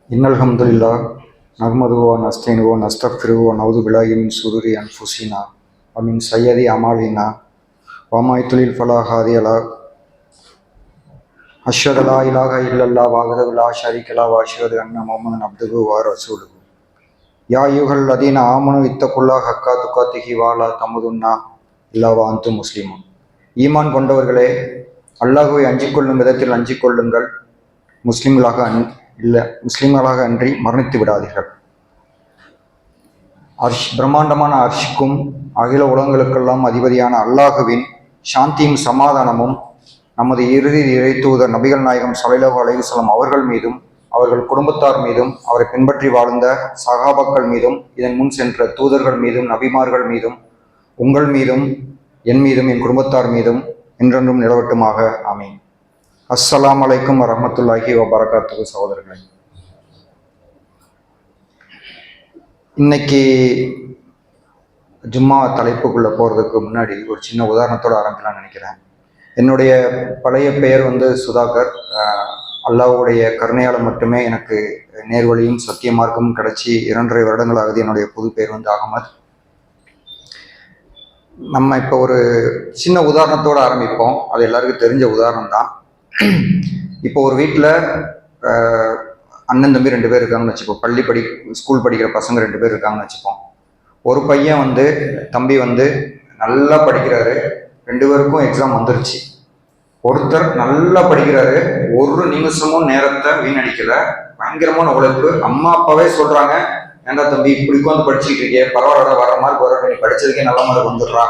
Innal hamdalillah nahmaduhu wa nasta'inuhu wa nastaghfiruhu wa na'udzu billahi min shururi anfusina wa min sayyiati a'malina wa may yudlil fala hadiya lahu asyhadu la ilaha illallah wahdahu la syarika lahu wa asyhadu anna muhammadan abduhu wa rasuluhu ya ayyuhalladzina amanu ittaqullaha haqqa tuqatih wa la tamutunna illa wa antum muslimun. ஈமான் கொண்டவர்களே, அல்லாஹ்வை அஞ்சிக் கொள்ளும் விதத்தில் அஞ்சிக் கொள்ளுங்கள். முஸ்லிம்களாக அன்றி மரணித்து விடாதீர்கள். பிரம்மாண்டமான அர்ஷுக்கும் அகில உலகங்களுக்கெல்லாம் அதிபதியான அல்லாஹுவின் சாந்தியும் சமாதானமும் நமது இறுதி இறை தூதர் நபிகள் நாயகம் ஸல்லல்லாஹு அலைஹி வஸல்லம் அவர்கள் மீதும் அவர்கள் குடும்பத்தார் மீதும் அவரை பின்பற்றி வாழ்ந்த சகாபாக்கள் மீதும் இதன் முன் சென்ற தூதர்கள் மீதும் நபிமார்கள் மீதும் உங்கள் மீதும் என் மீதும் என் குடும்பத்தார் மீதும் என்றென்றும் நிலவட்டுமாக. ஆமீன். அஸ்ஸலாமு அலைக்கும் வரஹ்மத்துல்லாஹி வபரகாத்துஹு. சகோதரர்களே, இன்னைக்கு ஜும்மா தலைப்புக்குள்ளே போகிறதுக்கு முன்னாடி ஒரு சின்ன உதாரணத்தோடு ஆரம்பிக்கலாம்னு நினைக்கிறேன். என்னுடைய பழைய பெயர் சுதாகர். அல்லாஹ்வுடைய கருணையால் மட்டுமே எனக்கு நேர்வழியும் சத்திய மார்க்கமும் கிடச்சி 2.5 வருடங்கள் ஆகுது. என்னுடைய புது பெயர் அகமது. நம்ம இப்போ ஒரு சின்ன உதாரணத்தோடு ஆரம்பிப்போம். அது எல்லாருக்கும் தெரிஞ்ச உதாரணம் தான். இப்போ ஒரு வீட்டில் அண்ணன் தம்பி 2 பேர் இருக்காங்கன்னு வச்சுப்போம். ஸ்கூல் படிக்கிற பசங்க 2 பேர் இருக்காங்கன்னு வச்சுப்போம். ஒரு பையன் தம்பி நல்லா படிக்கிறாரு. 2 பேருக்கும் எக்ஸாம் வந்துருச்சு. ஒருத்தர் நல்லா படிக்கிறாரு, ஒரு நிமிஷமும் நேரத்தை வீணடிக்கல, பயங்கரமான உழைப்பு. அம்மா அப்பாவே சொல்றாங்க, ஏன்டா தம்பி இப்படி உட்காந்து படிச்சுட்டு இருக்கே, பரவாயில்ல, வர மார்க் வர, நீ படிச்சதுக்கே நல்ல மார்க் வந்துடுறா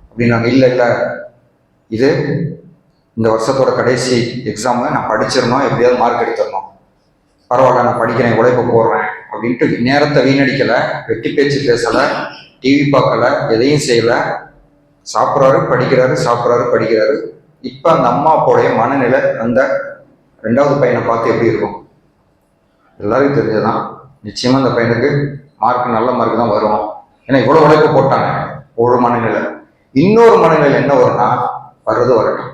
அப்படின்னாங்க. இல்லை, இது இந்த வருஷத்தோட கடைசி எக்ஸாமு, நான் படிச்சிடணும், எப்படியாவது மார்க் எடுத்துடணும், பரவாயில்ல நான் படிக்கிறேன், உழைப்ப போடுறேன் அப்படின்ட்டு நேரத்தை வீணடிக்கலை, வெட்டி பேச்சு பேசலை, டிவி பார்க்கல, எதையும் செய்யலை. சாப்பிட்றாரு, படிக்கிறாரு. இப்போ அந்த அம்மா அப்பாவுடைய மனநிலை அந்த 2வது பையனை பார்த்து எப்படி இருக்கும்? எல்லாருக்கும் தெரிஞ்சதான். நிச்சயமாக அந்த பையனுக்கு நல்ல மார்க் தான் வரும். ஏன்னா இவ்வளோ உழைப்பு போட்டாங்க. ஒரு மனநிலை. இன்னொரு மனநிலை என்ன வரும்னா, வரட்டும்,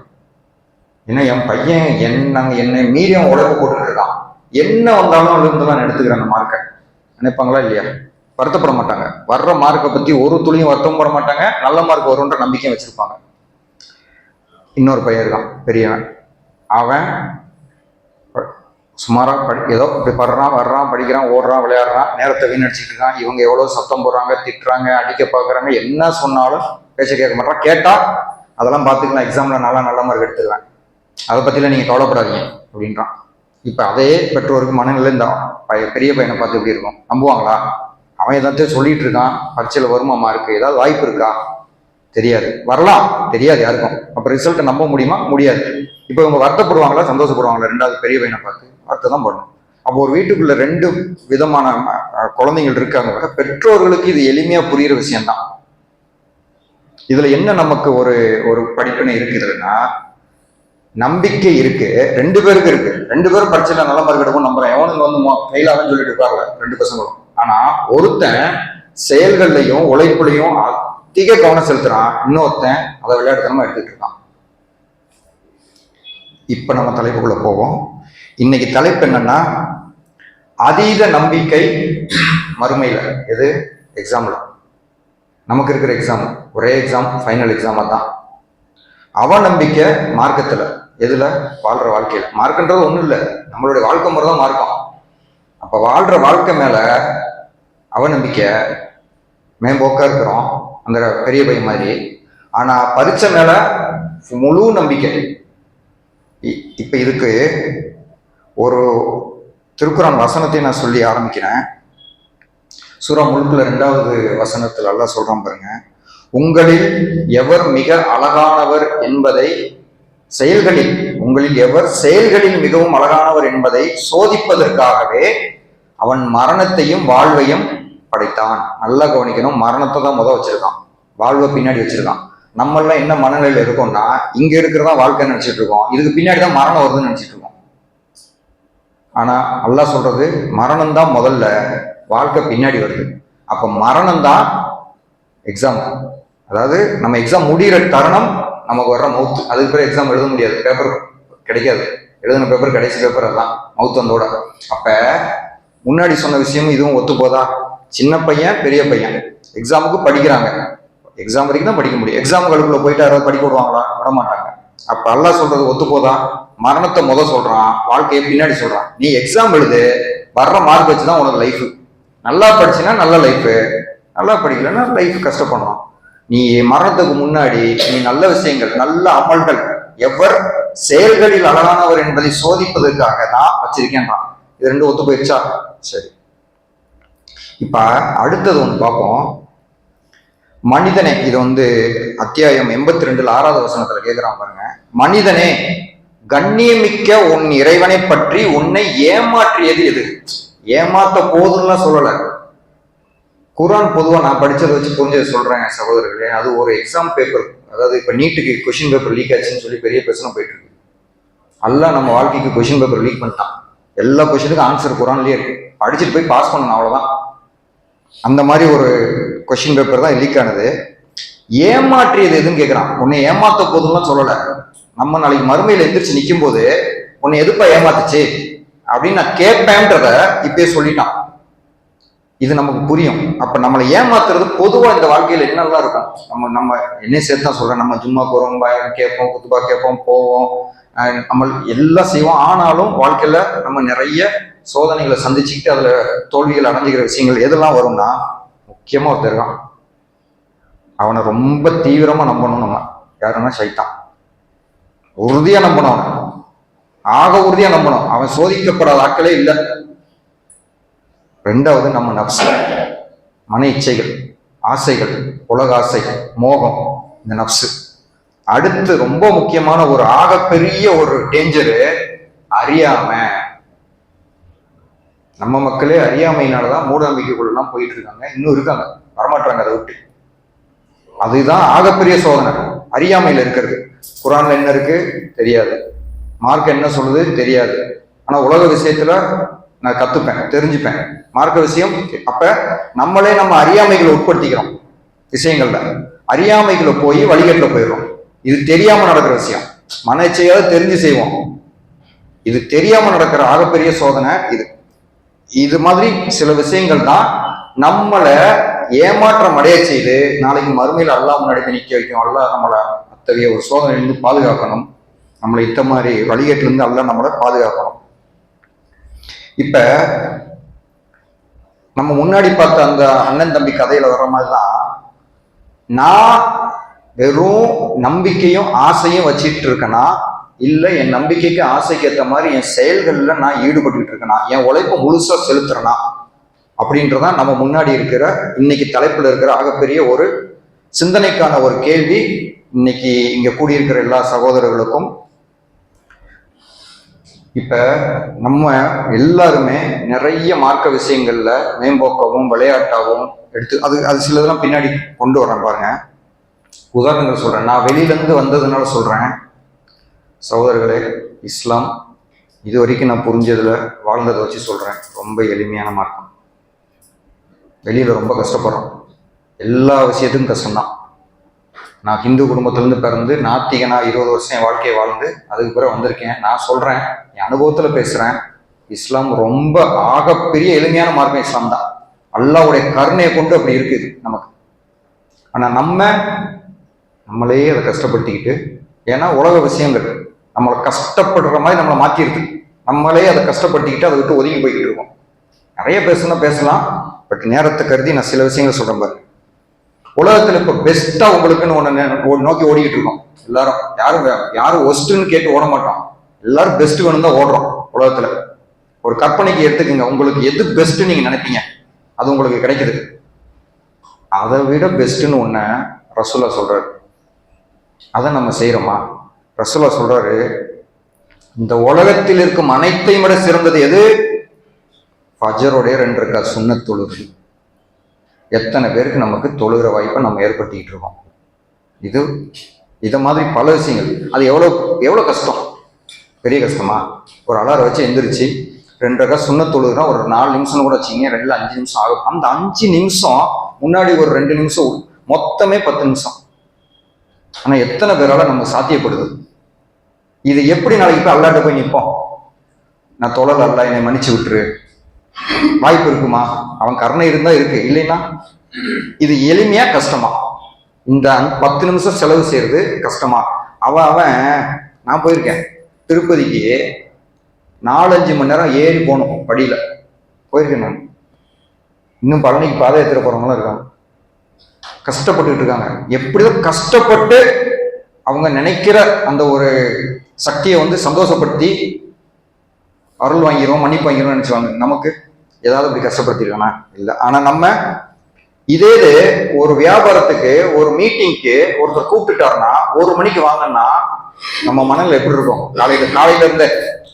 ஏன்னா என் பையன் என்னை மீறியும் உழைப்பு போட்டுட்டு இருக்கான், என்ன வந்தாலும் இருந்துலாம் எடுத்துக்கிறேன் அந்த மார்க்கை நினைப்பாங்களா இல்லையா? வருத்தப்பட மாட்டாங்க. வர்ற மார்க்கை பற்றி ஒரு துளியும் வருத்தம் போட மாட்டாங்க. நல்ல மார்க் வரும்ன்ற நம்பிக்கையும் வச்சிருப்பாங்க. இன்னொரு பையன் இருக்கான், பெரியவன். அவன் சுமாராக ஏதோ இப்படி வர்றான், படிக்கிறான், ஓடுறான், விளையாடுறான், நேரத்தை வீணடிச்சிட்டு இருக்கான். இவங்க எவ்வளோ சத்தம் போடுறாங்க, திட்டுறாங்க, அடிக்க பார்க்குறாங்க, என்ன சொன்னாலும் பேச்ச கேட்க மாட்டான். கேட்டால் அதெல்லாம் பார்த்துக்கலாம், எக்ஸாமில் நல்ல மார்க் எடுத்துருவேன், அதை பற்றிலாம் நீங்கள் கவலைப்படாதீங்க அப்படின்றான். இப்போ அதே பெற்றோருக்கு மனநிலை இந்த பெரிய பையனை பார்த்து எப்படி இருக்கும்? நம்புவாங்களா? அவன் ஏதாச்சும் சொல்லிட்டு இருக்கான், பரீட்சையில் வருமா மார்க், ஏதாவது வாய்ப்பு இருக்கா? தெரியாது. வரலாம், தெரியாது யாருக்கும். அப்போ ரிசல்ட்டை நம்ப முடியுமா? முடியாது. இப்போ இவங்க வருத்தப்படுவாங்களா, சந்தோஷப்படுவாங்களா? 2வது பெரிய பையனை பார்த்து வருத்தம் தான் பண்ணணும். அப்போ ஒரு வீட்டுக்குள்ள 2 விதமான குழந்தைகள் இருக்காங்க. பெற்றோர்களுக்கு இது எளிமையா புரியுற விஷயம்தான். இதுல என்ன நமக்கு ஒரு படிப்பினை இருக்குதுன்னா, நம்பிக்கை இருக்கு, 2 பேருக்கு இருக்கு. 2 பேரும் பரீட்சையில நல்ல மார்க் எடுக்கும் நம்புறேன். எவனுக்கு ஃபெயிலாகன்னு சொல்லிட்டு இருக்காங்க 2 பசங்களும். ஆனா ஒருத்தன் செயல்கள்லையும் உழைப்புலையும் அதிக கவனம் செலுத்துறான், இன்னொருத்தன் அதை விளையாட்டுத்தனமா எடுத்துட்டு இருக்கான். இப்ப நம்ம தலைப்புக்குள்ள போவோம். இன்னைக்கு தலைப்பு என்னன்னா, அதீத நம்பிக்கை மறுமையில. எது? எக்ஸாம்ல. நமக்கு இருக்கிற எக்ஸாம் ஒரே எக்ஸாம், ஃபைனல் எக்ஸாமா தான். அவநம்பிக்கை மார்க்கத்துல. எதுல? வாழ்ற வாழ்க்கையில. மார்க்கன்றது ஒண்ணும் இல்லை, நம்மளுடைய வாழ்க்கை முறை தான் மார்க்கம். அப்ப வாழ்ற வாழ்க்கை மேல அவநம்பிக்கை, மேம்போக்கா இருக்கிறோம் அந்த பெரிய பையன் மாதிரி. ஆனா பரீட்சை மேல முழு நம்பிக்கை. இப்ப இதுக்கு ஒரு திருக்குரான் வசனத்தை நான் சொல்லி ஆரம்பிக்கிறேன். சூரா முல்குல 2வது வசனத்துல அல்லாஹ் சொல்றான் பாருங்க, உங்களில் எவர் மிக அழகானவர் என்பதை உங்களில் எவர் செயல்களில் மிகவும் அழகானவர் என்பதை சோதிப்பதற்காகவே அவன் மரணத்தையும் வாழ்வையும் படைத்தான். நல்லா கவனிக்கணும், மரணத்தை தான் வச்சிருக்கான், வாழ்வை பின்னாடி வச்சிருக்கான். நம்மளாம் என்ன மனநிலையில இருக்கோம்னா, இங்க இருக்கிறதா வாழ்க்கை நினைச்சிட்டு இருக்கோம், இதுக்கு பின்னாடி தான் மரணம் வருதுன்னு நினைச்சிட்டு இருக்கோம். ஆனா அல்லாஹ் சொல்றது, மரணம் தான் முதல்ல, வாழ்க்கை பின்னாடி வருது. அப்ப மரணம் தான் எக்ஸாம். அதாவது நம்ம எக்ஸாம் முடிகிற தருணம் நமக்கு வர்ற மவுத்து. அதுக்கு பிறகு எக்ஸாம் எழுத முடியாது, பேப்பர் கிடைக்காது. எழுதின பேப்பர் கடைசி பேப்பர் எல்லாம் மவுத்து வந்தோட. அப்ப முன்னாடி சொன்ன விஷயமும் இதுவும் ஒத்து போதா? சின்ன பையன் பெரிய பையன் எக்ஸாமுக்கு படிக்கிறாங்க. எக்ஸாம் வரைக்கும் தான் படிக்க முடியும். எக்ஸாமுக்குள்ள போயிட்டு யாராவது படிக்க விடுவாங்களா? விட மாட்டாங்க. அப்ப அல்லாஹ் சொல்றது ஒத்து போதா? மரணத்தை சொல்றான், வாழ்க்கையை பின்னாடி சொல்றான். நீ எக்ஸாம் எழுது, வர்ற மார்க் வச்சுதான் உனக்கு லைஃப். நல்லா படிச்சுன்னா நல்ல லைஃப், நல்லா படிக்கலன்னா லைஃப் கஷ்டப்படணும். நீ மரணத்துக்கு முன்னாடி நீ நல்ல விஷயங்கள், நல்ல அமல்கள், எவர் செயல்களில் அழகானவர் என்பதை சோதிப்பதற்காக தான் வச்சிருக்கேன்றான். இது ரெண்டு ஒத்து போயிடுச்சா? சரி. இப்ப அடுத்தது ஒன்று பார்ப்போம். மனிதனே, இது அத்தியாயம் 82 6வது வசனத்துல கேட்கிறான் பாருங்க. மனிதனே, கண்ணியமிக்க உன் இறைவனை பற்றி உன்னை ஏமாற்றியது எது? ஏமாத்த போதும்லாம் சொல்லல. குரான் பொதுவா நான் படிச்சதை வச்சு புரிஞ்சதை சொல்றேன் சகோதரர்களே. அது ஒரு எக்ஸாம் பேப்பர், அதாவது இப்ப நீட்டுக்கு கொஸ்டின் பேப்பர் லீக் ஆச்சுன்னு சொல்லி பெரிய பிரச்சனை போயிட்டு இருக்கு. அல்லாஹ் நம்ம வாழ்க்கைக்கு கொஸ்டின் பேப்பர் லீக் பண்ணிட்டான். எல்லா கொஸ்டினுக்கும் ஆன்சர் குரான்லயே இருக்கு. படிச்சுட்டு போய் பாஸ் பண்ணணும், அவ்வளவுதான். அந்த மாதிரி ஒரு கொஸ்டின் பேப்பர் தான் லீக் ஆனது. ஏமாற்றியது எதுன்னு கேட்கிறான். உன்னை ஏமாத்த போதும்லாம் சொல்லல. நம்ம நாளைக்கு மறுமையில எந்திரிச்சு நிற்கும் போது உன்னை எதுப்பா ஏமாத்துச்சு அப்படின்னு நான் கேட்பேன்றத இப்பயே சொல்லிட்டான். இது நமக்கு புரியும். அப்ப நம்மளை ஏமாத்துறது பொதுவா இந்த வாழ்க்கையில என்னெல்லாம் இருக்கும். நம்ம என்ன சேர்த்து தான் சொல்றேன். நம்ம ஜும்மா போறோம், கேட்போம், குத்துபா கேட்போம், போவோம், நம்ம எல்லாம் செய்வோம். ஆனாலும் வாழ்க்கையில நம்ம நிறைய சோதனைகளை சந்திச்சுக்கிட்டு அதுல தோல்விகள் அடைஞ்சிக்கிற விஷயங்கள் எதெல்லாம் வரும்னா, முக்கியமா ஒருத்தர் இருக்கான். அவனை ரொம்ப தீவிரமா நம்பணும். நம்ம யாருன்னா சைத்தான். உறுதியா நம்பணும், அவனை ஆக உறுதியா நம்பணும். அவன் சோதிக்கப்படாத ஆட்களே இல்லை. ரெண்டாவது நம்ம நப்சு, மன இச்சைகள், ஆசைகள், உலக ஆசை, மோகம், இந்த நப்சு. அடுத்து ரொம்ப முக்கியமான ஒரு ஆகப்பெரிய ஒரு டேஞ்சரு அறியாம. நம்ம மக்களே அறியாமையினாலதான் மூட நம்பிக்கைக்குள்ளெல்லாம் போயிட்டு இருக்காங்க. இன்னும் இருக்காங்க, வரமாட்டாங்க அதை விட்டு. அதுதான் ஆகப்பெரிய சோதனை, அறியாமையில இருக்கிறது. குரான்ல என்ன இருக்கு தெரியாது, மார்க் என்ன சொல்லுது தெரியாது. ஆனா உலக விஷயத்துல நான் கத்துப்பேன், தெரிஞ்சுப்பேன். மார்க்க விஷயம் அப்ப நம்மளே நம்ம அறியாமைகளை உட்படுத்திக்கிறோம் விஷயங்கள்ல. அறியாமைகளை போய் வழிகேட்டில் போயிடுறோம். இது தெரியாம நடக்கிற விஷயம். மன இச்சையாவது தெரிஞ்சு செய்வோம். இது தெரியாம நடக்கிற ஆகப்பெரிய சோதனை இது. இது மாதிரி சில விஷயங்கள் தான் நம்மளை ஏமாற்றம் அடைய செய்து நாளைக்கு மறுமையில் அல்லாஹ் முன்னாடி நிற்க வைக்கும். அல்லாஹ் நம்மளை அத்தகைய ஒரு சோதனையிலிருந்து பாதுகாக்கணும். நம்மளை இத்த மாதிரி வழிகேட்டிலிருந்து அல்லாஹ் நம்மளை பாதுகாக்கணும். இப்ப நம்ம முன்னாடி பார்த்த அந்த அண்ணன் தம்பி கதையில வர்ற மாதிரிதான், நான் வெறும் நம்பிக்கையும் ஆசையும் வச்சிட்டு இருக்கேனா, இல்ல என் நம்பிக்கைக்கு ஆசைக்கு ஏற்ற மாதிரி என் செயல்கள்ல நான் ஈடுபட்டு இருக்கேனா, என் உழைப்பை முழுசா செலுத்துறேனா அப்படின்றதான் நம்ம முன்னாடி இருக்கிற இன்னைக்கு தலைப்புல இருக்கிற ஆகப்பெரிய ஒரு சிந்தனைக்கான ஒரு கேள்வி. இன்னைக்கு இங்க கூடியிருக்கிற எல்லா சகோதரர்களுக்கும். இப்ப நம்ம எல்லாருமே நிறைய மார்க்க விஷயங்கள்ல மேம்போக்காவும் விளையாட்டாகவும் எடுத்து அது சிலதெல்லாம் பின்னாடி கொண்டு வரேன் பாருங்க. உதாரணங்கள் சொல்றேன். நான் வெளியிலேருந்து வந்ததுனால சொல்றேன் சகோதரர்களே. இஸ்லாம் இது வரைக்கும் நான் புரிஞ்சதுல வாழ்ந்ததை வச்சு சொல்றேன். ரொம்ப எளிமையான மார்க்கம். வெளியில ரொம்ப கஷ்டப்படுறோம், எல்லா விஷயத்துக்கும் கஷ்டம்தான். நான் ஹிந்து குடும்பத்திலேருந்து பிறந்து நாத்திகனா 20 வருஷம் என் வாழ்க்கையை வாழ்ந்து அதுக்கு பிறகு வந்திருக்கேன். நான் சொல்றேன், என் அனுபவத்துல பேசுறேன். இஸ்லாம் ரொம்ப ஆகப்பெரிய எளிமையான மார்க்கம் இஸ்லாம் தான். அல்லாஹ்வுடைய கருணையை கொண்டு அப்படி இருக்குது நமக்கு. ஆனா நம்மளே அதை கஷ்டப்படுத்திக்கிட்டு, ஏன்னா உலக விஷயங்கள் நம்மளை கஷ்டப்படுற மாதிரி நம்மளை மாத்திருக்கு. நம்மளே அதை கஷ்டப்படுத்திக்கிட்டு அதை விட்டு ஒதுங்கி போய்கிட்டு இருக்கோம். நிறைய பேசலாம், பட் நேரத்தை கருதி நான் சில விஷயங்கள் சொல்றேன் பாருங்க. உலகத்துல இப்ப பெஸ்டா உங்களுக்குன்னு ஒண்ணு நோக்கி ஓடிக்கிட்டு இருக்கோம் எல்லாரும். யாரும் ஒஸ்ட்ன்னு கேட்டு ஓட மாட்டோம். எல்லாரும் பெஸ்ட் வேணும் தான் ஓடுறோம் உலகத்துல. ஒரு கற்பனைக்கு எடுத்துக்கோங்க, உங்களுக்கு எது பெஸ்ட் நீங்க நினைப்பீங்க அது உங்களுக்கு கிடைக்குது. அதை விட பெஸ்ட்னு ஒண்ண ரசூலா சொல்றாரு. அதை நம்ம செய்யறோமா? ரசூலா சொல்றாரு, இந்த உலகத்தில் இருக்கும் அனைத்தையும் விட சிறந்தது எது? ஃபஜ்ருடைய 2 ரக்காத் சுன்னத் தொழுகை. எத்தனை பேருக்கு நமக்கு தொழுகிற வாய்ப்பை நம்ம ஏற்படுத்திக்கிட்டு இருக்கோம். இதை மாதிரி பல விஷயங்கள். அது எவ்வளோ கஷ்டம், பெரிய கஷ்டமா? ஒரு அலாரம் வச்சு எந்திரிச்சு 2 ரக்காத் சுன்னத் தொழுகுனா ஒரு 4 நிமிஷம் கூட வச்சிங்க, 2ல 5 நிமிஷம் ஆகும். அந்த 5 நிமிஷம் முன்னாடி ஒரு 2 நிமிஷம், மொத்தமே 10 நிமிஷம். ஆனா எத்தனை பேரால நம்ம சாத்தியப்படுது? இது எப்படி நாளைக்கு போய் அல்லாட்ட போய் நிற்போம்? நான் தொழல, அல்ல என்னை மன்னிச்சு விட்டுரு, வாய்ப்பு இருக்குமா? அவன் கருணை இருந்தா இருக்கு, இல்லைன்னா இது எளிமையா கஷ்டமா? இந்த 10 நிமிஷம் செலவு செய்யறது கஷ்டமா? அவன் நான் போயிருக்கேன் திருப்பதிக்கு 4-5 மணி நேரம் ஏறி போகணும் படியில, போயிருக்கேன் நான். இன்னும் பழனிக்கு பாதை ஏற்றுற போறவங்களும் இருக்காங்க, கஷ்டப்பட்டுட்டு இருக்காங்க. எப்படியோ கஷ்டப்பட்டு அவங்க நினைக்கிற அந்த ஒரு சக்தியை வந்து சந்தோஷப்படுத்தி அருள் வாங்கிரும், மன்னிப்பு வாங்கிரும் நினைச்சுவாங்க. நமக்கு ஏதாவது இப்படி கஷ்டப்படுத்திருக்கானா? இல்லை. ஆனா நம்ம இதே ஒரு வியாபாரத்துக்கு, ஒரு மீட்டிங்க்கு ஒருத்தர் கூப்பிட்டுட்டாருன்னா 1 மணிக்கு வாங்கன்னா நம்ம மனநிலை எப்படி இருக்கும்? காலையில இருந்த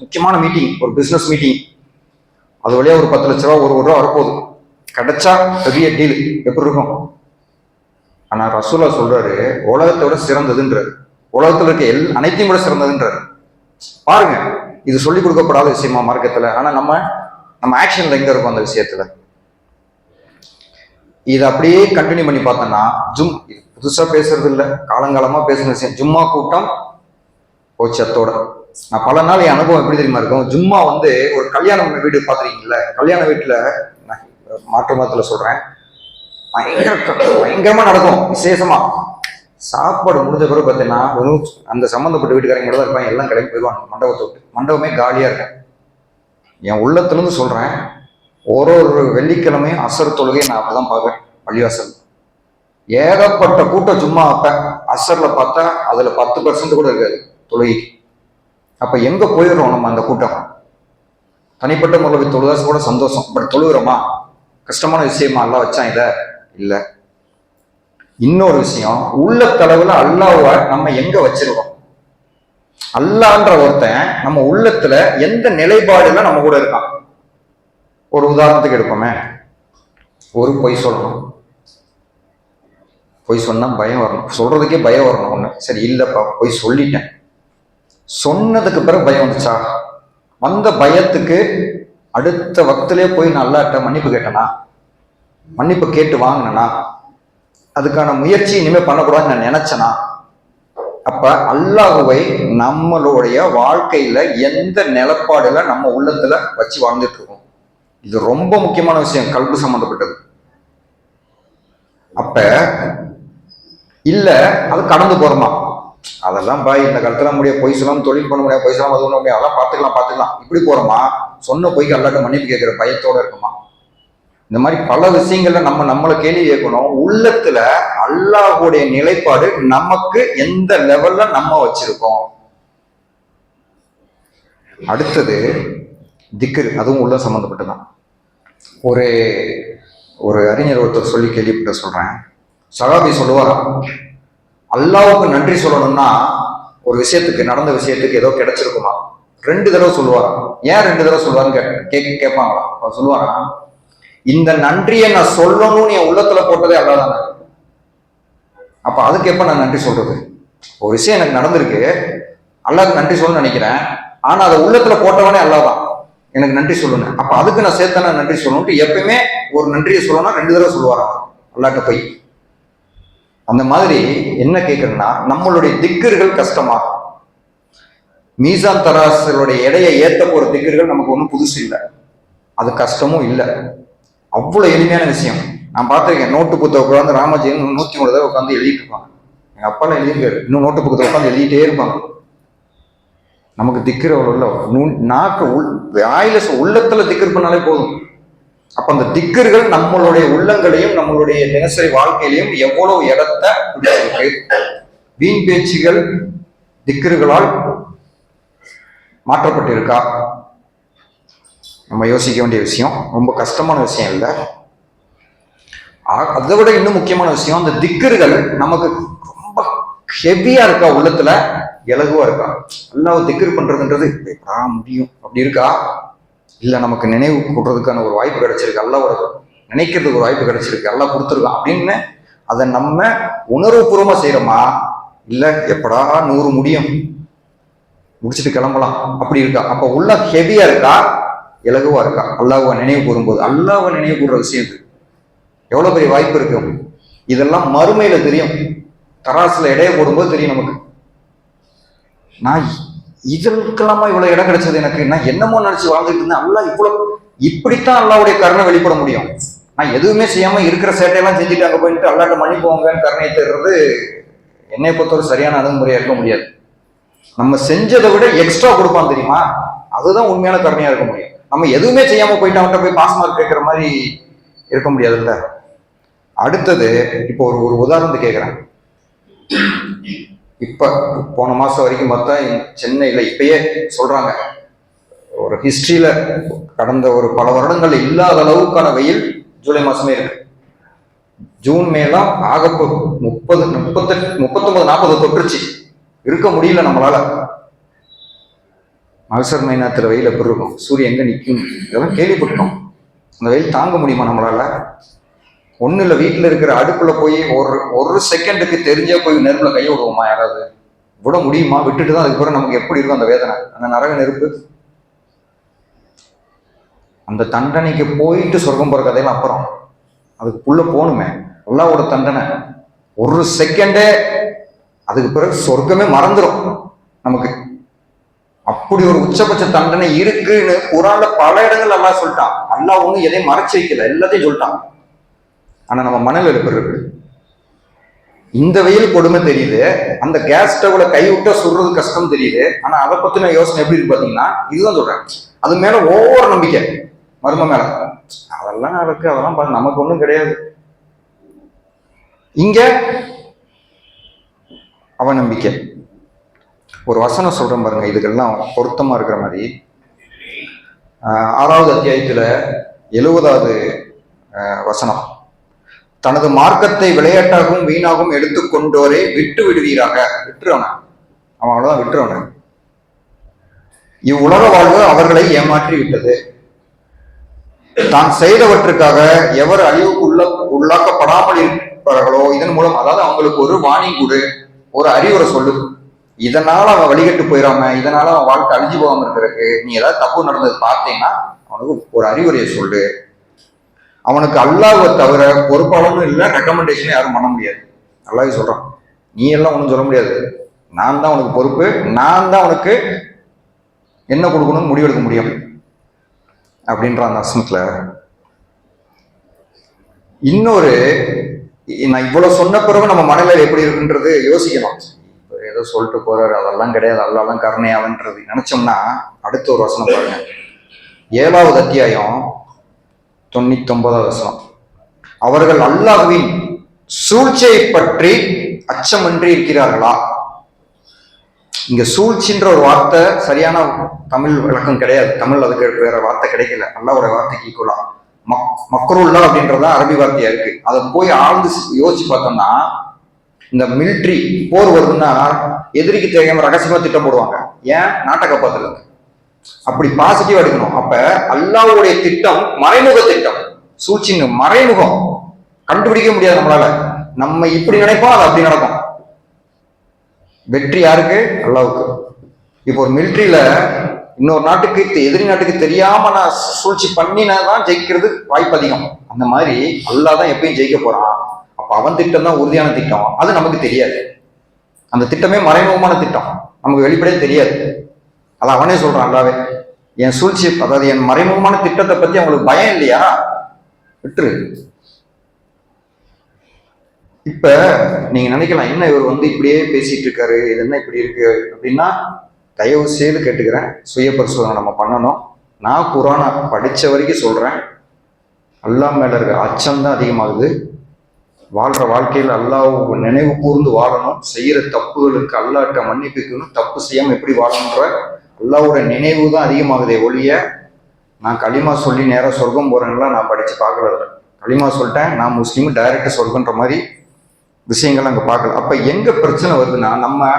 முக்கியமான மீட்டிங், ஒரு பிசினஸ் மீட்டிங், அது வழியா ஒரு 10 லட்ச ரூபா, 1 கோடி ரூபா வரப்போகுது, கிடைச்சா பெரிய டீல், எப்படி இருக்கும்? ஆனா ரசூலா சொல்றாரு, உலகத்தை விட சிறந்ததுன்றாரு, உலகத்துல இருக்க அனைத்தையும் விட சிறந்ததுன்றாரு. பாருங்க, இது சொல்லிக் கொடுக்கப்படாத விஷயமா மார்க்கத்துல? ஆனா நம்ம ஆக்ஷன்ல எங்க இருக்கும் அந்த விஷயத்துல? இதை அப்படியே கண்டினியூ பண்ணி பார்த்தோம்னா, புதுசா பேசுறது இல்லை, காலங்காலமா பேசுன விஷயம். ஜும்மா கூட்டம் போச்சத்தோட. நான் பல நாள் என் அனுபவம் எப்படி தெரியுமா இருக்கும்? ஜும்மா வந்து ஒரு கல்யாண வீடு பார்த்துருக்கீங்கல்ல, கல்யாண வீட்டுல மாற்று மதத்துல சொல்றேன், பயங்கரமா நடக்கும் விசேஷமா. சாப்பாடு முடிஞ்ச பிறகு பார்த்தீங்கன்னா அந்த சம்மந்தப்பட்ட வீட்டுக்காரங்க தான் இருப்பாங்க, எல்லாம் கிளம்பி போயிடுவாங்க மண்டபத்தை விட்டு. மண்டபமே காலியா இருக்கும். என் உள்ளத்துல இருந்து சொல்றேன், ஒரு வெள்ளிக்கிழமையும் அசர் தொழுகை நான் அப்பதான் பார்ப்பேன் பள்ளிவாசல். ஏகப்பட்ட கூட்டம் சும்மா வைப்பேன். அசர்ல பார்த்தா அதுல 10% கூட இருக்காது தொழுகை. அப்ப எங்க போயிடுறோம் நம்ம அந்த கூட்டம்? தனிப்பட்ட முறையில் தொழுதாசு கூட சந்தோஷம், பட் தொழுகிறோமா? கஷ்டமான விஷயமா எல்லாம் வச்சான் இத இல்ல. இன்னொரு விஷயம், உள்ள தளவுல அல்லாஹ்வை நம்ம எங்க வச்சிருக்கோம்? அல்லாஹ்ன்ற ஒருத்தன் நம்ம உள்ளத்துல எந்த நிலைப்பாடுல நம்ம கூட இருக்கான்? ஒரு உதாரணத்துக்கு எடுப்போமே, ஒரு பொய் சொல்லணும், பொய் சொன்னா பயம் வரணும், சொல்றதுக்கே பயம் வரணும் ஒண்ணு. சரி இல்லப்பா பொய் சொல்லிட்டேன், சொன்னதுக்கு பிறகு பயம் வந்துச்சா? வந்த பயத்துக்கு அடுத்த வக்திலே போய் நான் அல்லாஹ்ட்ட மன்னிப்பு கேட்டேனா? மன்னிப்பு கேட்டு வாங்கினா? அதுக்கான முயற்சி இனிமே பண்ணக்கூடாதுன்னு நான் நினைச்சேனா? அப்ப அல்லாஹ்வை நம்மளுடைய வாழ்க்கையில எந்த நிலப்பாடுல நம்ம உள்ளத்துல வச்சு வாழ்ந்துட்டு இருக்கோம்? இது ரொம்ப முக்கியமான விஷயம், கல்பு சம்பந்தப்பட்டது. அப்ப இல்ல அது கடந்து போறோமா? அதெல்லாம் பாய் இந்த காலத்துல முடிய, பொய் சொல்லாம தொழில் பண்ண முடியாது, பொய் சொல்லாம அது பண்ண முடியாது, அதெல்லாம் பாத்துக்கலாம் இப்படி போறோமா? சொன்ன பொய்க்கு அல்லாஹ்ட்ட மன்னிப்பு கேட்கிற பயத்தோட இருக்குமா? இந்த மாதிரி பல விஷயங்கள்ல நம்மளை கேள்வி கேட்கணும். உள்ளத்துல அல்லாஹ்வுடைய நிலைப்பாடு நமக்கு எந்த லெவல்ல நம்ம வச்சிருக்கோம்? அடுத்தது திக்ர், அதுவும் உள்ள சம்பந்தப்பட்டதான். ஒரு அறிஞர் ஒருத்தர் சொல்லி கேள்விப்பட்ட சொல்றேன். சகாபி சொல்லுவாரா, அல்லாஹ்வுக்கு நன்றி சொல்லணும்னா ஒரு விஷயத்துக்கு, நடந்த விஷயத்துக்கு ஏதோ கிடைச்சிருக்குமா 2 தடவை சொல்லுவாராம். ஏன் 2 தடவை சொல்லுவாருன்னு கேட்பாங்களா? அவர் சொல்லுவாரா, இந்த நன்றியை நான் சொல்லணும்னு என் உள்ளத்துல போட்டதே அல்லாஹ் தானே. அப்ப அதுக்கு எப்ப நான் நன்றி சொல்றது? ஒரு விஷயம் எனக்கு நடந்திருக்கு, அல்லாஹ்க்கு நன்றி சொல்லணும்னு நினைக்கிறேன், ஆனா அதை உள்ளத்துல போட்டவனே அல்லாஹ் தான், எனக்கு நன்றி சொல்லணும். அப்ப அதுக்கு நான் சேர்த்தான நன்றி சொல்லணும்ட்டு எப்பயுமே ஒரு நன்றியை சொல்லணும்னா 2 தடவை சொல்லுவாராம் அல்லாஹ்ட்ட போய். அந்த மாதிரி என்ன கேட்கறேன்னா, நம்மளுடைய திக்கர்கள் கஷ்டமா? மீசான் தராசருடைய எடையை ஏத்த போற திக்கர்கள் நமக்கு ஒன்றும் புதுசு இல்லை, அது கஷ்டமும் இல்லை, அவ்வளவு எளிமையான விஷயம். நான் பார்த்திருக்கேன், நோட்டு புத்தகம் உட்காந்து ராமஜெயன் 103 தடவை உட்காந்து எழுதிட்டு இருப்பாங்க. எங்க அப்பாலாம் எழுதியிருக்காரு, இன்னும் நோட்டு புத்தகம் உட்காந்து எழுதிட்டே இருப்பாங்க. நமக்கு திக்கிற நாக்கு வாயில உள்ளத்துல திக்கர் பண்ணாலே போதும். அப்ப அந்த திக்கர்கள் நம்மளுடைய உள்ளங்களையும் நம்மளுடைய தினசரி வாழ்க்கையிலையும் எவ்வளவு இடத்த பிடிச்சிருக்கு. வீண் பேச்சுகள் திக்கர்களால் மாற்றப்பட்டிருக்கா? நம்ம யோசிக்க வேண்டிய விஷயம், ரொம்ப கஷ்டமான விஷயம் இல்லை. அதை விட இன்னும் முக்கியமான விஷயம், அந்த திக்கர்கள் நமக்கு ரொம்ப ஹெவியா இருக்கா? உள்ளத்துல இலகுவா இருக்கா? அல்லாஹ் திக்கர் பண்றதுன்றது முடியும் அப்படி இருக்கா? இல்ல நமக்கு நினைவு கூட்டுறதுக்கான ஒரு வாய்ப்பு கிடைச்சிருக்கு, அல்லாஹ்வோட நினைக்கிறதுக்கு ஒரு வாய்ப்பு கிடைச்சிருக்கு, அல்லாஹ் கொடுத்துருக்கான் அப்படின்னு அதை நம்ம உணர்வுபூர்வமா செய்யறோமா? இல்ல எப்படா 100 முடியும் முடிச்சுட்டு கிளம்பலாம் அப்படி இருக்கா? அப்ப உள்ள ஹெவியா இருக்கா, இலகுவா இருக்கா? அல்லாஹ்வை நினைவு கூறும்போது, அல்லாஹ்வை நினைவு கூறுற விஷயம் இது எவ்வளவு பெரிய வாய்ப்பு இருக்கு. இதெல்லாம் மறுமையில தெரியும், தராசுல இடைய போடும்போது தெரியும் நமக்கு. நான் இதற்கெல்லாமா இவ்வளவு இடம் கிடைச்சது எனக்கு, நான் என்னமோ நினைச்சு வாழ்ந்துட்டு இருந்தேன், அல்லாஹ் இப்படித்தான் அல்லாவுடைய கருணை வெளிப்பட முடியும். நான் எதுவுமே செய்யாம இருக்கிற சேட்டையெல்லாம் செஞ்சுட்டு அங்க போயிட்டு அல்லாட்ட மன்னிப்போங்கன்னு கருணையை தேடுறது என்னை பொறுத்தவரை சரியான அணுகுமுறையா இருக்க முடியாது. நம்ம செஞ்சதை விட எக்ஸ்ட்ரா கொடுப்பான் தெரியுமா, அதுதான் உண்மையான கருணையா இருக்க முடியும். நம்ம எதுவுமே செய்யாம போயிட்டு அவன்கிட்ட போய் பாஸ் மார்க் கேட்கிற மாதிரி இருக்க முடியாதுல்ல. அடுத்தது இப்போ ஒரு உதாரணத்துக்கு கேட்கிறேன். இப்ப போன மாசம் வரைக்கும் பார்த்தா சென்னையில இப்பயே சொல்றாங்க, ஒரு ஹிஸ்டரியில கடந்த ஒரு பல வருடங்கள் இல்லாத அளவுக்கான வெயில் ஜூலை மாசமே இருக்கு. ஜூன் மேலாம் ஆக 30, 38, 39, 40 தொற்றுச்சு. இருக்க முடியல நம்மளால. மகசர் மைனாத்துல வெயில் எப்படி இருக்கும், சூரியன் எங்க நிற்கும், இதெல்லாம் கேள்விப்பட்டோம். அந்த வெயில் தாங்க முடியுமா நம்மளால? ஒன்றும் இல்லை, வீட்டில் இருக்கிற அடுப்புல போய் ஒரு செகண்டுக்கு தெரிஞ்சே போய் நெருப்புல கையை விடுவோமா? யாராவது விட முடியுமா? விட்டுட்டு தான் அதுக்கப்புறம் நமக்கு எப்படி இருக்கும் அந்த வேதனை, அந்த நரக நெருப்பு. அந்த தண்டனைக்கு போயிட்டு சொர்க்கம் போற கதையில அப்புறம் அதுக்குள்ள போகணுமே. அல்லாவோட தண்டனை ஒரு செகண்டே, அதுக்கு பிறகு சொர்க்கமே மறந்துடும் நமக்கு. அப்படி ஒரு உச்சபட்ச தண்டனை இருக்குன்னு குரான்ல பல இடங்கள் அல்லாஹ் சொல்லிட்டான். அல்லாஹ் ஒன்றும் எதையும் மறைச்சு வைக்கல, எல்லாத்தையும் சொல்லிட்டான். ஆனா நம்ம மணல் எப்படி இருக்கு? இந்த வெயில் கொடுமை தெரியுது, அந்த கேஸ் ஸ்டவ்ல கை விட்டா சுடுறது கஷ்டம் தெரியுது. ஆனா அதை பத்தின யோசனை எப்படி இருக்கு பாத்தீங்கன்னா, இதுதான் சொல்றேன். அது மேல ஒவ்வொரு நம்பிக்கை, மர்ம மேல அதெல்லாம் இருக்கு, அதெல்லாம் பார்த்து நமக்கு ஒண்ணும் கிடையாது. இங்க அவநம்பிக்கை. ஒரு வசனம் சொல்றேன் பாருங்க, இதுக்கெல்லாம் பொருத்தமா இருக்கிற மாதிரி. 6வது அத்தியாயத்துல 70வது வசனம். தனது மார்க்கத்தை விளையாட்டாகவும் வீணாகவும் எடுத்துக்கொண்டோரே விட்டு விடுவீராக. விட்டுறவன அவன் அவ்வளவுதான், விட்டுறவன. இவ்வுலக வாழ்வு அவர்களை ஏமாற்றி விட்டது. தான் செய்தவற்றுக்காக எவர் அழிவுக்கு உள்ளாக்கப்படாமல் இருப்பார்களோ இதன் மூலம், அதாவது அவங்களுக்கு ஒரு வார்னிங் கொடு, ஒரு அறிவுரை சொல்லு. இதனால அவன் வழிகட்டு போயிடாம, இதனால அவன் வாழ்க்கை அழிஞ்சு போகாம இருக்கிறதுக்கு நீ ஏதாவது தப்பு நடந்தது பார்த்தீங்கன்னா அவனுக்கு ஒரு அறிவுரையை சொல்லு. அவனுக்கு அல்லாஹ்வை தவிர பொறுப்பாளனும் இல்லை, ரெக்கமெண்டேஷனும் யாரும் பண்ண முடியாது. அல்லாஹ் சொல்றான், நீ எல்லாம் ஒன்றும் சொல்ல முடியாது, நான் தான் உனக்கு பொறுப்பு, நான் தான் உனக்கு என்ன கொடுக்கணும்னு முடிவெடுக்க முடியும் அப்படின்ற அந்த வசனத்துல. இன்னொரு, நான் இவ்வளவு சொன்ன பிறகு நம்ம மனநிலை எப்படி இருக்குன்றது யோசிக்கணும். ஏதோ சொல்லிட்டு போறாரு, அதெல்லாம் கிடையாது, அல்லாஹ் கருணையாவன்றது நினைச்சோம்னா அடுத்த ஒரு வசனம் பாருங்க. 7வது அத்தியாயம் 99வது வசனம். அவர்கள் அல்லாஹ்வின் சூழ்ச்சியை பற்றி அச்சமின்றி இருக்கிறார்களா? இங்க சூழ்ச்சின்ற ஒரு வார்த்தை சரியான தமிழ் விளக்கம் கிடையாது. தமிழ் அதுக்கு வேற வார்த்தை கிடைக்கல. அல்லாஹ்வோட வார்த்தைக்கு ஈக்குவலா மக்ருல்லா அப்படின்றத அரபி வார்த்தையா இருக்கு. அதை போய் ஆழ்ந்து யோசிச்சு பார்த்தோம்னா, இந்த மிலிட்ரி போர் வருதுன்னா எதிரிக்கு தெரியாம ரகசியமா திட்டம் போடுவாங்க. ஏன்? நாட்டை காப்பாத்துறது. அப்படி பாசிட்டிவா எடுக்கணும். அப்ப அல்லாஹ்வுடைய திட்டம் மறைமுக திட்டம், சூழ்ச்சின்னு மறைமுகம், கண்டுபிடிக்க முடியாது நம்மளால. நம்ம இப்படி நினைப்போம், அது அப்படி நடக்கும். வெற்றி யாருக்கு? அல்லாஹ்வுக்கு. இப்போ ஒரு மிலிட்ரியில இன்னொரு நாட்டுக்கு, எதிரி நாட்டுக்கு தெரியாம நான் சூழ்ச்சி பண்ணினாதான் ஜெயிக்கிறது வாய்ப்பு அதிகம். அந்த மாதிரி அல்லாஹ் தான் எப்பயும் ஜெயிக்க போறான். அப்ப அவன் திட்டம் தான் உறுதியான திட்டம், அது நமக்கு தெரியாது. அந்த திட்டமே மறைமுகமான திட்டம், நமக்கு வெளிப்படையே தெரியாது. அது அவனே சொல்றான், அல்லாவே என் சூழ்ச்சி, அதாவது என் மறைமுகமான திட்டத்தை பத்தி அவங்களுக்கு பயம் இல்லையா, விட்டுரு. இப்ப நீங்க நினைக்கலாம், என்ன இவர் இப்படியே பேசிட்டு இருக்காரு, இது என்ன இப்படி இருக்கு அப்படின்னா, தயவு செய்து கேட்டுக்கிறேன், சுய பரிசோதனை நம்ம பண்ணணும். நான் குரானை படிச்ச வரைக்கும் சொல்றேன், அல்லாஹ் மேல இருக்க அச்சம்தான் அதிகமாகுது. வாழ்ற வாழ்க்கையில் அல்லாஹ் நினைவு கூர்ந்து வாழணும். செய்யற தப்புகளுக்கு அல்லாஹ்ட்ட மன்னிப்புக்கணும். தப்பு செய்யாம எப்படி வாழணுன்ற அல்லாஹ்வோட நினைவு தான் அதிகமாகுதே ஒழிய, நான் களிமா சொல்லி நேரம் சொர்க்கம் போறேன்லாம் நான் படிச்சு பார்க்கல. களிமா சொல்லிட்டேன், நான் முஸ்லீம், டைரக்ட் சொர்க்கன்ற மாதிரி விஷயங்கள் அங்கே பார்க்கல. அப்ப எங்க பிரச்சனை வருதுன்னா, நம்ம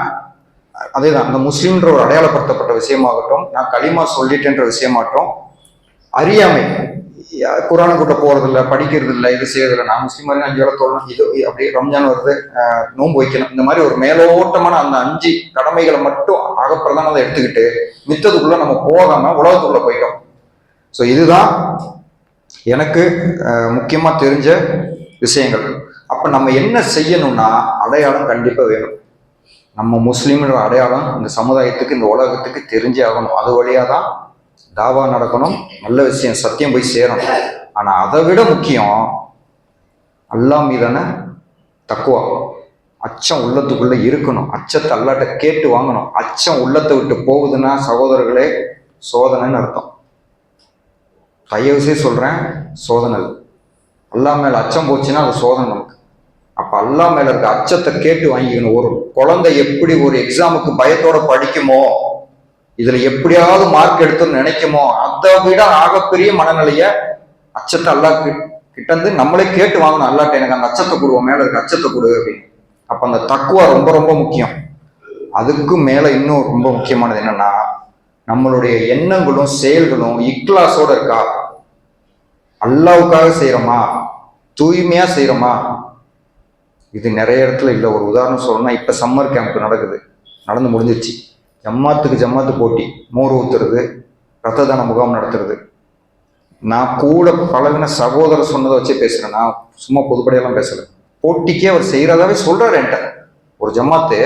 அதேதான், அந்த முஸ்லீம்ன்ற ஒரு அடையாளப்படுத்தப்பட்ட விஷயமாகட்டும், நான் களிமா சொல்லிட்டேன்ற விஷயமாகட்டும், அறியாமை, குரானை கூட்ட போறது இல்லை, படிக்கிறது இல்லை, இது செய்யறதில்லை. நான் முஸ்லீம் மாதிரி 5 வேளை தொழணும், இது அப்படியே ரம்ஜான் வருது, நோன்பு வைக்கணும், இந்த மாதிரி ஒரு மேலோட்டமான அந்த 5 கடமைகளை மட்டும் ஆகப்பிரதானதை எடுத்துக்கிட்டு மித்ததுக்குள்ள நம்ம போகாம உலகத்துக்குள்ள போயிட்டோம். ஸோ இதுதான் எனக்கு முக்கியமா தெரிஞ்ச விஷயங்கள். அப்ப நம்ம என்ன செய்யணும்னா, அடையாளம் கண்டிப்பா வேணும். நம்ம முஸ்லீம்ன்ற அடையாளம் இந்த சமுதாயத்துக்கு, இந்த உலகத்துக்கு தெரிஞ்சே ஆகணும். அது வழியா தான் தாவா நடக்கணும், நல்ல விஷயம் சத்தியம் போய் சேரணும். ஆனா அதை விட முக்கியம் அல்லாஹ் மீதான தக்குவா, அச்சம் உள்ளத்துக்குள்ள இருக்கணும். அச்சத்தை அல்லாட்ட கேட்டு வாங்கணும். அச்சம் உள்ளத்தை விட்டு போகுதுன்னா சகோதரர்களே சோதனைன்னு அர்த்தம். தயவுசே சொல்றேன், சோதனை. அல்லாஹ் மேல அச்சம் போச்சுன்னா அது சோதனை நமக்கு. அப்ப அல்லாஹ் மேல இருக்க அச்சத்தை கேட்டு வாங்கிக்கணும். ஒரு குழந்தை எப்படி ஒரு எக்ஸாமுக்கு பயத்தோட படிக்குமோ, இதுல எப்படியாவது மார்க் எடுத்துன்னு நினைக்குமோ, அதை விட ஆகப்பெரிய மனநிலைய அச்சத்தை அல்லாஹ் கிட்ட இருந்து நம்மளே கேட்டு வாங்கணும். அல்லாட்ட எனக்கு அந்த அச்சத்தை கொடுவோம், மேல இருக்க அச்சத்தை கொடு அப்படின்னு. அப்ப அந்த தக்குவா ரொம்ப ரொம்ப முக்கியம். அதுக்கு மேல இன்னும் ரொம்ப முக்கியமானது என்னன்னா, நம்மளுடைய எண்ணங்களும் செயல்களும் இக்லாஸோட இருக்கா, அல்லாவுக்காக செய்யறோமா, தூய்மையா செய்யறோமா. இது நிறைய இடத்துல இல்லை. ஒரு உதாரணம் சொல்லணும்னா, இப்ப சம்மர் கேம்ப் நடந்து முடிஞ்சிருச்சு. ஜம்மாத்து போட்டி, மோர் ஊத்துறது, ரத்த தான முகாம் நடத்துறது. நான் கூட பழகின சகோதரர் சொன்னதை வச்சே பேசுறேன், நான் சும்மா பொதுப்படையெல்லாம் பேசல. போட்டிக்கே அவர் செய்யறதாவே சொல்றாரு என்கிட்ட. ஒரு ஜம்மாத்து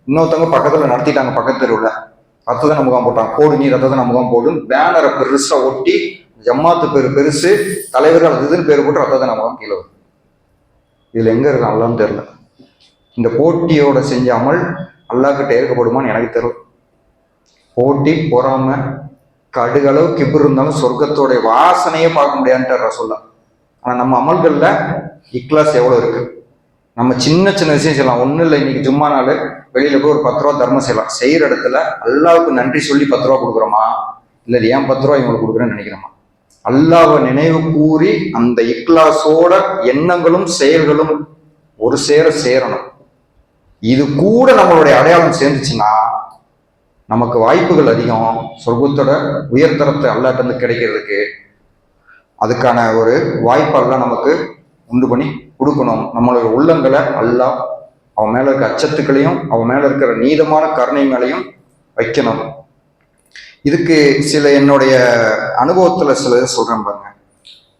இன்னொருத்தவங்க பக்கத்துல நடத்திட்டாங்க, பக்கத்து தெருவில் ரத்த தான முகாம் போட்டாங்க. போடு நீ ரத்த தான முகாம் போடுன்னு பேனரை பெருசா ஒட்டி, ஜம்மாத்து பேரு பெருசு, தலைவர்கள் அது இதுன்னு பேர் போட்டு ரத்த தான முகாம் கீழே வரும். இதுல எங்க இருக்கு அல்லான்னு தெரியல. இந்த போட்டியோட செஞ்ச அமல் அல்லாஹ்கிட்ட ஏற்கப்படுமான்னு எனக்கு தெரியல. போட்டி பொறாம கடுகளவு கிபர் இருந்தாலும் சொர்க்கத்தோடைய வாசனையே பார்க்க முடியாதுன்ற சொல்ல. ஆனா நம்ம அமல்கள்ல இக்லாஸ் எவ்வளவு இருக்கு. நம்ம சின்ன சின்ன விஷயம் செய்யலாம். ஒன்றும் இல்லை, இன்னைக்கு ஜும்மா நாள் வெளியில போய் ஒரு 10 ரூபா தர்மம் செய்யலாம். செய்யற இடத்துல அல்லாவுக்கு நன்றி சொல்லி 10 ரூபா கொடுக்குறோமா, இல்லை ஏன் 10 ரூபா இவங்களுக்கு கொடுக்குறேன்னு நினைக்கிறோமா? அல்லாவை நினைவு கூறி அந்த இக்லாஸோட எண்ணங்களும் செயல்களும் ஒரு சேரணும். இது கூட நம்மளுடைய அடையாளம் சேர்ந்துச்சுன்னா நமக்கு வாய்ப்புகள் அதிகம். சொர்க்கத்தோட உயர்தரத்தை அல்லாட்டிருந்து கிடைக்கிறதுக்கு அதுக்கான ஒரு வாய்ப்பெல்லாம் நமக்கு உண்டு பண்ணி கொடுக்கணும். நம்மளுடைய உள்ளங்களை அல்லாஹ் அவன் மேல இருக்க அச்சத்துக்களையும் அவன் மேல இருக்கிற நீதமான கருணை மேலையும் வைக்கணும். இதுக்கு சில என்னுடைய அனுபவத்துல சில சொல்றேன் பாருங்க.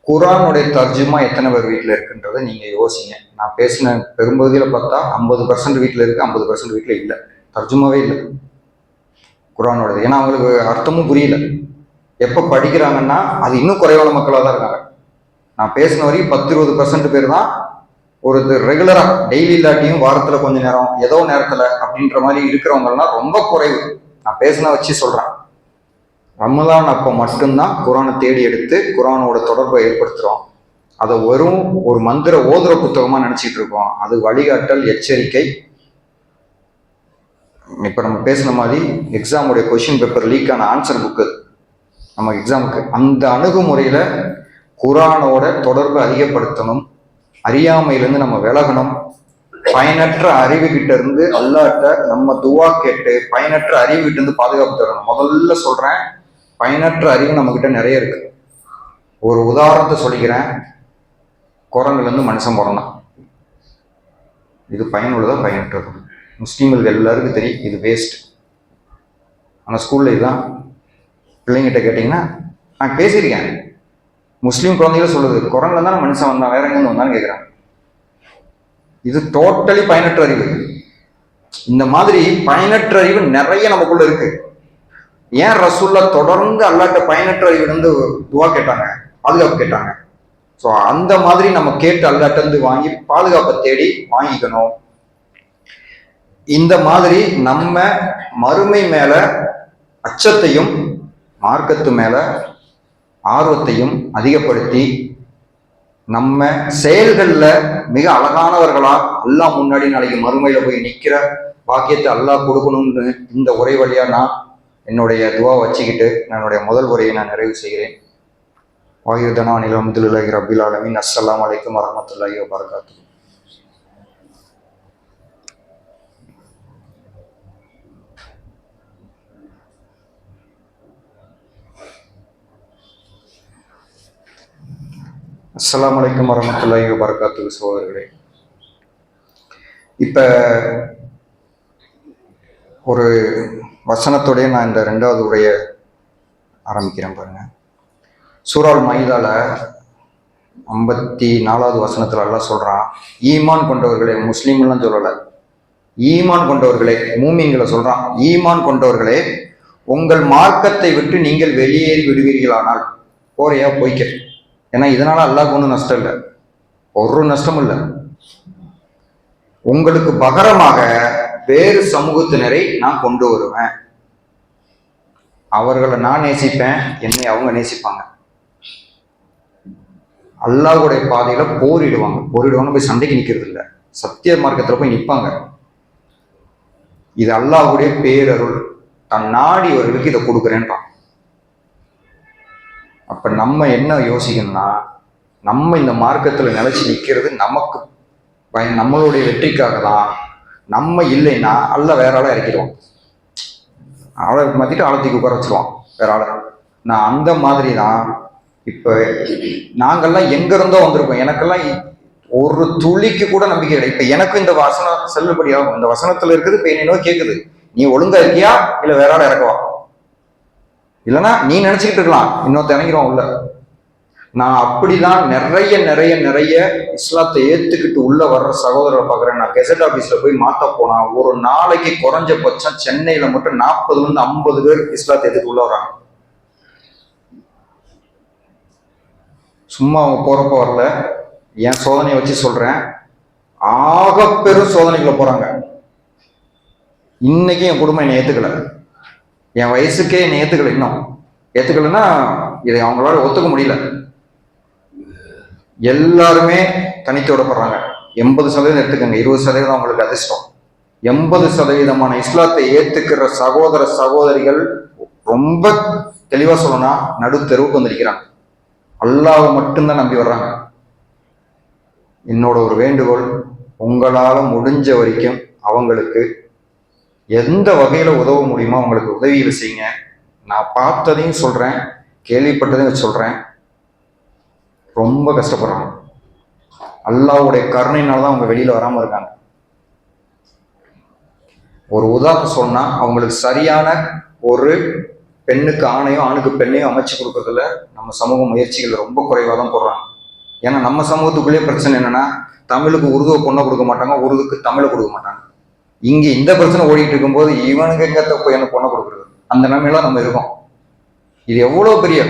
குரானுடைய தர்ஜுமா எத்தனை பேர் வீட்டில் இருக்குன்றதை நீங்க யோசிங்க. நான் பேசின பெரும்பகுதியில பார்த்தா 50% வீட்டில் இருக்கு, 50% வீட்டில் இல்லை, தர்ஜுமாவே இல்லை குரானோடது. ஏன்னா அவங்களுக்கு அர்த்தமும் புரியல. எப்ப படிக்கிறாங்கன்னா அது இன்னும் குறைவான மக்களாக தான் இருக்காங்க. நான் பேசின வரைக்கும் 10-20% பேர் தான் ஒரு ரெகுலரா டெய்லி இல்லாட்டியும் வாரத்துல கொஞ்ச நேரம் ஏதோ நேரத்துல அப்படின்ற மாதிரி இருக்கிறவங்கலாம் ரொம்ப குறைவு. நான் பேசின வச்சு சொல்றேன். ரமலான் அப்போ மட்டும்தான் குரானை தேடி எடுத்து குரானோட தொடர்பை ஏற்படுத்துறோம். அதை வெறும் ஒரு மந்திர ஓதுற புத்தகமா நினைச்சிட்டு இருக்கோம். அது வழிகாட்டல், எச்சரிக்கை. இப்ப நம்ம பேசின மாதிரி எக்ஸாமுடைய கொஸ்டின் பேப்பர் லீக் ஆன ஆன்சர் புக்கு நம்ம எக்ஸாமுக்கு அந்த அணுகுமுறையில குரானோட தொடர்பை அதிகப்படுத்தணும். அறியாமையிலிருந்து நம்ம விலகணும். பயனற்ற அறிவு கிட்ட இருந்து அல்லாட்ட நம்ம துவா கேட்டு பயனற்ற அறிவு கிட்ட இருந்து பாதுகாப்பு தரணும். முதல்ல சொல்றேன், பயனற்ற அறிவு நம்ம கிட்ட நிறைய இருக்கு. ஒரு உதாரணத்தை சொல்லிக்கிறேன். குரங்குல இருந்து மனுஷன் பிறந்தான். இது பயனுள்ளதா பயனற்றது? முஸ்லீம்களுக்கு எல்லாருக்கும் தெரியும் இது வேஸ்ட். ஆனால் ஸ்கூல்ல இதுதான். பிள்ளைங்கிட்ட கேட்டிங்கன்னா நான் பேசியிருக்கேன். முஸ்லீம் குழந்தைகள் சொல்லுது குரங்குல தானே மனுஷன் வந்தான், வேற எங்கேருந்து வந்தான்னு கேட்குறாங்க. இது டோட்டலி பயனற்ற அறிவு. இந்த மாதிரி பயனற்ற அறிவு நிறைய நமக்குள்ள இருக்கு. ஏன் ரசூல்லா தொடர்ந்து அல்லாட்ட பயனற்ற அறிவு இருந்து துவா கேட்டாங்க, பாதுகாப்பு கேட்டாங்க. ஸோ அந்த மாதிரி நம்ம கேட்டு அல்லாட்ட இருந்து வாங்கி பாதுகாப்பை தேடி வாங்கிக்கணும். இந்த மாதிரி நம்ம மறுமை மேல அச்சத்தையும் மார்க்கத்து மேல ஆர்வத்தையும் அதிகப்படுத்தி நம்ம செயல்கள்ல மிக அழகானவர்களா அல்லாஹ் முன்னாடி நாளைக்கு மறுமையில போய் நிக்கிற பாக்கியத்தை அல்லாஹ் கொடுக்கணும்னு இந்த உரை வழியா நான் என்னுடைய துவா வச்சுக்கிட்டு என்னுடைய முதல் உரையை நான் நிறைவு செய்கிறேன். வாயுதனா நிலமதுல்லாஹி ரபில் ஆலமீன். அஸ்ஸலாமு அலைக்கும் வரஹ்மத்துல்லாஹி வபரகாத்துஹு. அஸ்ஸலாமு அலைக்கும் வரஹ்மத்துல்லாஹி வபரகாத்துஹு. சகோதரர்களே, இப்ப ஒரு வசனத்தோடைய நான் இந்த 2வது உரையை ஆரம்பிக்கிறேன் பாருங்க. சூரால் மாயிதால 54வது வசனத்துல எல்லாம் சொல்றான், ஈமான் கொண்டவர்களே, முஸ்லீம்லாம் சொல்லல, ஈமான் கொண்டவர்களே, மூமின்களை சொல்றான். ஈமான் கொண்டவர்களே, உங்கள் மார்க்கத்தை விட்டு நீங்கள் வெளியேறி விடுவீர்களானால் போறையா போய்க்க. ஏன்னா இதனால அல்லாஹ்வுக்கு ஒன்றும் நஷ்டம் இல்லை, ஒரு நஷ்டமும் இல்லை. உங்களுக்கு பகரமாக வேறு சமூகத்தினரை நான் கொண்டு வருவேன். அவர்களை நான் நேசிப்பேன், என்னை அவங்க நேசிப்பாங்க. அல்லாஹ்வுடைய பாதையில போரிடுவாங்க. போய் சண்டைக்கு நிக்கிறது இல்லை, சத்திய மார்க்கத்துல போய் நிற்பாங்க. இது அல்லாஹ்வுடைய பேரருள். தன் நாடியவர்களுக்கு இதை கொடுக்குறேன்றான். அப்ப நம்ம என்ன யோசிக்கணும்னா, நம்ம இந்த மார்க்கத்துல நிலைச்சு நிக்கிறது நமக்கு நம்மளுடைய வெற்றிக்காக தான். நம்ம இல்லைன்னா அல்ல வேற ஆளை இறக்கிடுவோம், ஆளை மாத்திட்டு ஆழத்துக்கு உட்கார வச்சிருவான் வேற ஆளை. நான் அந்த மாதிரி தான். இப்ப நாங்கெல்லாம் எங்க இருந்தோ வந்திருக்கோம். எனக்கெல்லாம் ஒரு துளிக்கு கூட நம்பிக்கை இல்லை. இப்ப எனக்கும் இந்த வசனம் செல்லுபடியாகும். இந்த வசனத்துல இருக்குது, இப்ப என்ன கேக்குது, நீ ஒழுங்கா இருக்கியா இல்ல வேற ஆளை இறக்குவா? இல்லைன்னா நீ நினைச்சுக்கிட்டு இருக்கலாம் இன்னொருத்த இறங்கிடுவான் உள்ள. நான் அப்படிதான் நிறைய நிறைய நிறைய இஸ்லாத்தை ஏத்துக்கிட்டு உள்ள வர்ற சகோதரரை பாக்குறேன். நான் கெசட் ஆபீஸ்ல போய் மாத்த போனா ஒரு நாளைக்கு குறைஞ்சபட்சம் சென்னையில மட்டும் 40-50 பேர் இஸ்லாத்தை ஏத்துட்டு உள்ள வர்றாங்க. சும்மா அவங்க போறப்ப வரல, என் சோதனையை வச்சு சொல்றேன். ஆக பெரும் சோதனைக்குள்ள போறாங்க. இன்னைக்கு என் குடும்பம் என்னை ஏத்துக்கல, என் வயசுக்கே என்னை ஏத்துக்கல. இன்னும் ஏத்துக்கலன்னா இதை அவங்களால ஒத்துக்க முடியல. எல்லாருமே தனித்து விடப்படுறாங்க. 80% எடுத்துக்கங்க, 20% அவங்களுக்கு அதிர்ஷ்டம். 80% இஸ்லாத்தை ஏத்துக்கிற சகோதர சகோதரிகள் ரொம்ப தெளிவா சொல்லணும்னா நடு தெருவுக்கு வந்திருக்கிறாங்க. அல்லாஹ்வை மட்டும்தான் நம்பி வர்றாங்க. என்னோட ஒரு வேண்டுகோள், உங்களால முடிஞ்ச வரைக்கும் அவங்களுக்கு எந்த வகையில உதவ முடியுமோ அவங்களுக்கு உதவிகள் செய்யுங்க. நான் பார்த்ததையும் சொல்றேன், கேள்விப்பட்டதையும் சொல்றேன். ரொம்ப கஷ்டப்படுறாங்க. அல்லாஹ்வுடைய கருணையினால்தான் அவங்க வெளியில வராம இருக்காங்க. ஒரு உதாரணம் சொன்னா, அவங்களுக்கு சரியான ஒரு பெண்ணுக்கு ஆணையோ ஆணுக்கு பெண்ணையோ அமைச்சு கொடுக்கறதுல நம்ம சமூக முயற்சிகள் ரொம்ப குறைவாக தான் போடுறாங்க. ஏன்னா நம்ம சமூகத்துக்குள்ளேயே பிரச்சனை என்னன்னா, தமிழுக்கு உருதுவை பொண்ணை கொடுக்க மாட்டாங்க, உருதுக்கு தமிழை கொடுக்க மாட்டாங்க. இங்க இந்த பிரச்சனை ஓடிட்டு இருக்கும்போது இவனுக்கு எங்க போய் என்ன பொண்ணை கொடுக்குறது, அந்த நிலைமையெல்லாம் நம்ம இருக்கோம். இது எவ்வளவு பெரிய,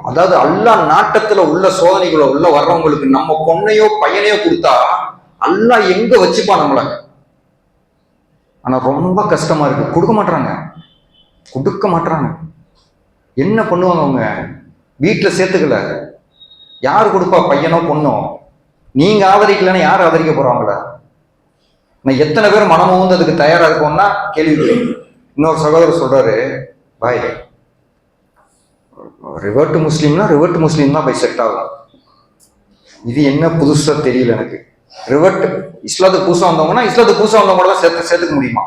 அதாவது அல்லாஹ் நாட்டத்துல உள்ள சோதனைக்குள்ள உள்ள வர்றவங்களுக்கு நம்ம பொண்ணையோ பையனையோ கொடுத்தா அல்லாஹ் எங்க வச்சுப்பான் நம்மள. ஆனா ரொம்ப கஷ்டமா இருக்கு, கொடுக்க மாட்டாங்க. என்ன பண்ணுவாங்க அவங்க? வீட்டுல சேர்த்துக்கல, யாரு கொடுப்பா பையனோ பொண்ணோ? நீங்க ஆதரிக்கலன்னா யார் ஆதரிக்க போறாங்கள? நான் எத்தனை பேர் மனமும் அதுக்கு தயாரா இருக்கோம்னா கேள்வி. இன்னொரு சகோதரர் சொல்றாரு, பாய் ரிவர்ட் முஸ்லீம் தான் போய் செட் ஆகும். இது என்ன புதுசா தெரியல எனக்கு. ரிவர்ட் இஸ்லாத்துக்கு புதுசா வந்தவங்கன்னா இஸ்லாத்துக்கு புதுசா வந்தவங்க தான் சேர்த்துக்க முடியுமா?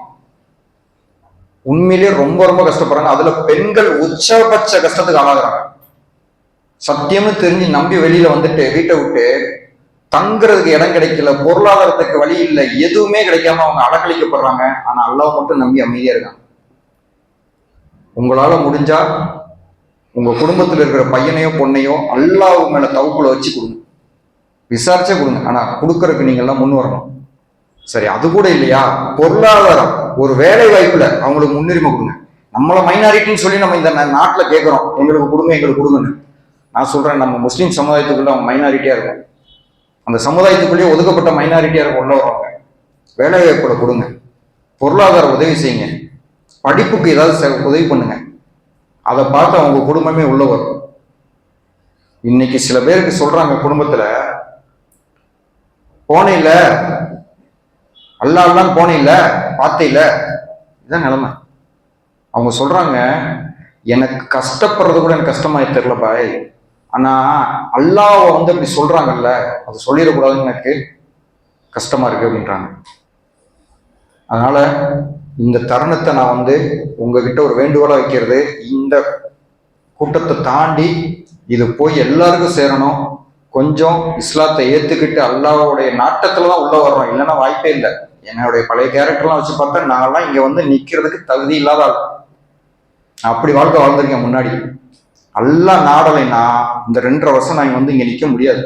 உண்மையிலேயே ரொம்ப ரொம்ப கஷ்டப்படுறாங்க. அதுல பெண்கள் உச்சபட்ச கஷ்டத்துக்கு ஆளாகிறாங்க. சத்தியம்னு தெரிஞ்சு நம்பி வெளியில வந்துட்டு வீட்டை விட்டு தங்குறதுக்கு இடம் கிடைக்கல, பொருளாதாரத்துக்கு வழி இல்லை, எதுவுமே கிடைக்காம அவங்க அலக்கழிக்கப்படுறாங்க. ஆனா அல்லாஹ் மட்டும் நம்பி அமைதியா இருக்காங்க. உங்களால முடிஞ்சா உங்க குடும்பத்தில் இருக்கிற பையனையோ பொண்ணையோ அல்லாஹ் மேல தவக்குல வச்சு கொடுங்க, விசாரிச்சே கொடுங்க. ஆனா கொடுக்கறதுக்கு நீங்க எல்லாம் முன் வரணும். சரி, அது கூட இல்லையா, பொருளாதாரம் ஒரு வேலை வாய்ப்புல அவங்களுக்கு முன்னுரிமை கொடுங்க. நம்மள மைனாரிட்டின்னு சொல்லி நம்ம இந்த நாட்டுல கேட்கிறோம், எங்களுக்கு கொடுங்கன்னு. நான் சொல்றேன், நம்ம முஸ்லீம் சமுதாயத்துக்குள்ள அவங்க மைனாரிட்டியா இருக்கும், அந்த சமுதாயத்துக்குள்ளேயே ஒதுக்கப்பட்ட மைனாரிட்டியா இருக்கும் உள்ள வரவங்க. வேலை வாய்ப்புல கொடுங்க, பொருளாதார உதவி செய்யுங்க, படிப்புக்கு ஏதாவது உதவி பண்ணுங்க. அதை பார்த்து அவங்க குடும்பமே உள்ள வரும். இன்னைக்கு சில பேருக்கு சொல்றாங்க, குடும்பத்துல போனே இல்ல, அல்லாஹ் போனே இல்ல, பார்த்தே இல்ல, இதான் நிலைமை. அவங்க சொல்றாங்க, எனக்கு கஷ்டப்படுறது கூட எனக்கு கஷ்டமா தெரியல பாய், ஆனா அல்லாஹ்வை அப்படி சொல்றாங்கல்ல, அது சொல்லிடக்கூடாதுன்னு எனக்கு கஷ்டமா இருக்கு அப்படின்றாங்க. அதனால இந்த தருணத்தை நான் உங்ககிட்ட ஒரு வேண்டுகோளா வைக்கிறது, இந்த கூட்டத்தை தாண்டி இது போய் எல்லாருக்கும் சேரணும். கொஞ்சம் இஸ்லாத்தை ஏத்துக்கிட்டு அல்லாஹ்வுடைய நாட்டத்துலதான் உள்ள வர்றோம், இல்லைன்னா வாய்ப்பே இல்லை. என்னுடைய பழைய கேரக்டர்லாம் வச்சு பார்த்தா நான்லாம் இங்க நிக்கிறதுக்கு தகுதி இல்லாத ஆள். அப்படி வாழ்க்கை வாழ்ந்திருக்கேன் முன்னாடி. அல்லாஹ் நாடலைன்னா இந்த 2.5 வருஷம் நான் இங்க நிக்க முடியாது,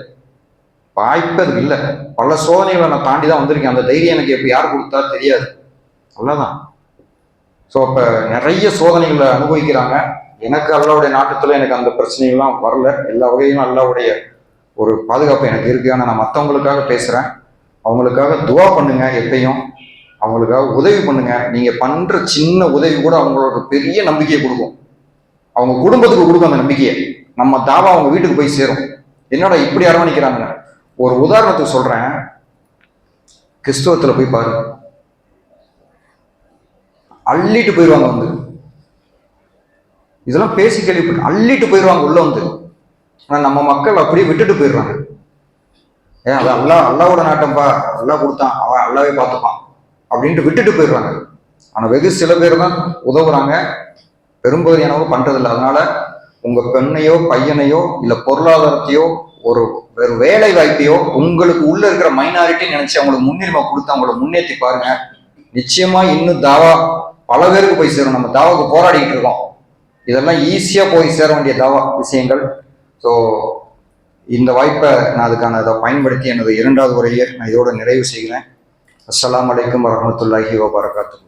வாய்ப்பே அதுக்கு இல்லை. பல சோதனைகளை நான் தாண்டி தான் வந்திருக்கேன். அந்த தைரியம் எனக்கு எப்படி யார் கொடுத்தா தெரியாது, அவ்வளவுதான். ஸோ அப்போ நிறைய சோதனைகளை அனுபவிக்கிறாங்க. எனக்கு அல்லாவுடைய நாட்டத்தில் எனக்கு அந்த பிரச்சனைகள்லாம் வரல. எல்லா வகையிலும் அல்லாவுடைய ஒரு பாதுகாப்பு எனக்கு இருக்கு. ஆனால் நான் மற்றவங்களுக்காக பேசுகிறேன். அவங்களுக்காக துவா பண்ணுங்க, எப்பயும் அவங்களுக்காக உதவி பண்ணுங்க. நீங்கள் பண்ணுற சின்ன உதவி கூட அவங்களோட பெரிய நம்பிக்கையை கொடுக்கும். அவங்க குடும்பத்துக்கு கொடுக்கும் அந்த நம்பிக்கையை. நம்ம தாவா அவங்க வீட்டுக்கு போய் சேரும். என்னோட இப்படி அரவணைக்கிறாங்க. ஒரு உதாரணத்துக்கு சொல்றேன். கிறிஸ்தவத்தில் போய் பாருங்க, அள்ளிட்டு போயிடுவாங்க வந்து. இதெல்லாம் பேசி கேள்விப்பட்டு அள்ளிட்டு போயிடுவாங்க உள்ள வந்து. ஆனா நம்ம மக்கள் அப்படியே விட்டுட்டு போயிடுறாங்க. ஏன் அது அல்லாவோட நாட்டம்பா, அல்லா கொடுத்தான், அவன் அல்லாவே பார்த்துப்பான் அப்படின்ட்டு விட்டுட்டு போயிடுறாங்க. ஆனா வெகு சில பேர் தான் உதவுறாங்க, பெரும்பகுதியானவங்க பண்றதில்லை. அதனால உங்க பெண்ணையோ பையனையோ இல்ல பொருளாதாரத்தையோ ஒரு வேலை வாய்ப்பையோ உங்களுக்கு உள்ள இருக்கிற மைனாரிட்டி நினைச்சு அவங்களுக்கு முன்னுரிமை கொடுத்து அவங்கள முன்னேற்றி பாருங்க. நிச்சயமா இன்னும் தாவா பல பேருக்கு போய் சேரும். நம்ம தாவாவுக்கு போராடிட்டு இருக்கோம். இதெல்லாம் ஈஸியா போய் சேர வேண்டிய தாவா விஷயங்கள். ஸோ இந்த வாய்ப்பை நான் அதுக்கான இதை பயன்படுத்தி எனது 2வது உரையை நான் இதோட நிறைவு செய்கிறேன். அஸ்ஸலாமு அலைக்கும் வரஹ்மத்துல்லாஹி வபரகாத்துஹு.